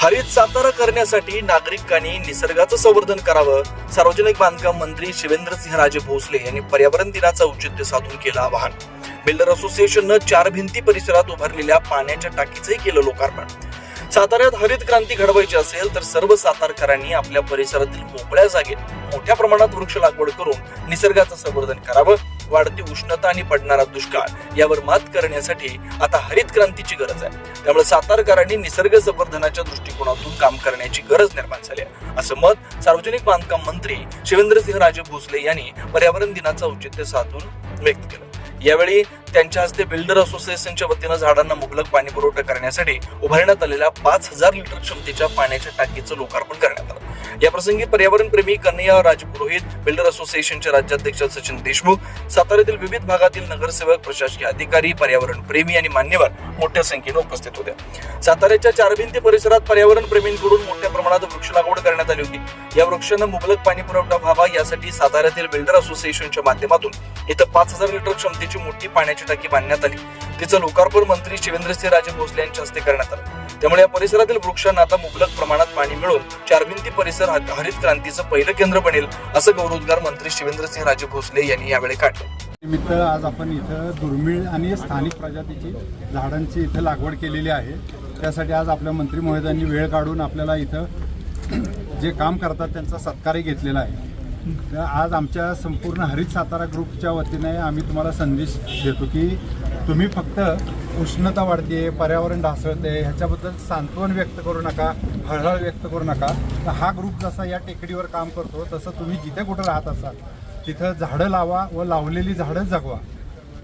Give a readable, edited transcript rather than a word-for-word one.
हरित सातारा करण्यासाठी नागरिकांनी निसर्गाचं संवर्धन करावं. सार्वजनिक बांधकाम मंत्री शिवेंद्रसिंहराजे भोसले यांनी पर्यावरण दिनाचं औचित्य साधून केलं आवाहन. बिल्डर असोसिएशननं 4 भिंती परिसरात उभारलेल्या पाण्याच्या टाकीचंही केलं लोकार्पण. साताऱ्यात हरित क्रांती घडवायची असेल तर सर्व सातारकरांनी आपल्या परिसरातील मोकळ्या जागेत मोठ्या प्रमाणात वृक्ष लागवड करून निसर्गाचं संवर्धन करावं. वाढती उष्णता आणि पडणारा दुष्काळ यावर मात करण्यासाठी आता हरित क्रांतीची गरज आहे. त्यामुळे सातारकरांनी निसर्ग संवर्धनाच्या दृष्टिकोनातून काम करण्याची गरज निर्माण झाली आहे, असं मत सार्वजनिक बांधकाम मंत्री शिवेंद्रसिंहराजे भोसले यांनी पर्यावरण दिनाचं औचित्य साधून व्यक्त केलं. यावेळी त्यांच्या हस्ते बिल्डर असोसिएशनच्या वतीनं झाडांना मुबलक पाणी पुरवठा करण्यासाठी उभारण्यात आलेल्या 5000 लिटर क्षमतेच्या पाण्याच्या टाकीचं लोकार्पण करण्यात आलं. या प्रसंगी पर्यावरण प्रेमी कन्हैया राजपुरोहित, बिल्डर असोसिएशनचे राज्याध्यक्ष सचिन देशमुख, साताऱ्यातील विविध भागातील नगरसेवक, प्रशासकीय अधिकारी, पर्यावरण प्रेमी आणि मान्यवर मोठ्या संख्येने उपस्थित होते. साताऱ्याच्या 4 भिंती परिसरात पर्यावरण प्रेमींकडून मोठ्या प्रमाणात वृक्ष लागवड करण्यात आली होती. या वृक्षांना मुबलक पाणी पुरवठा व्हावा यासाठी साताऱ्यातील बिल्डर असोसिएशनच्या माध्यमातून इथं 5000 लिटर क्षमतेची मोठी पाण्याची टाकी बांधण्यात आली. तिचं लोकार्पण मंत्री शिवेंद्रसिंहराजे भोसले यांच्या हस्ते करण्यात आलं. त्यामुळे या परिसरातील वृक्षांना आता मुबलक प्रमाणात पाणी मिळून 4 भिंती परिसर हरित क्रांतीचं पहिलं केंद्र बनेल, असं गौरवोद्गार मंत्री शिवेंद्रसिंहराजे भोसले यांनी यावेळी काढलं. निमित्त आज आपण इथं दुर्मिळ आणि स्थानिक प्रजातीची झाडांची इथं लागवड केलेली आहे. त्यासाठी आज आपल्या मंत्री महोदयांनी वेळ काढून आपल्याला इथं जे काम करतात त्यांचा सत्कारही घेतलेला आहे. आज आमच्या संपूर्ण हरित सातारा ग्रुपच्या वतीने आम्ही तुम्हाला संदेश देतो की तुम्ही फक्त उष्णता वाढते, पर्यावरण ढासळते ह्याच्याबद्दल सांत्वन व्यक्त करू नका, हळहळ व्यक्त करू नका. तर हा ग्रुप जसा या टेकडीवर काम करतो तसं तुम्ही जिथे कुठं राहत असाल तिथं झाडं लावा व लावलेली झाडं जगवा.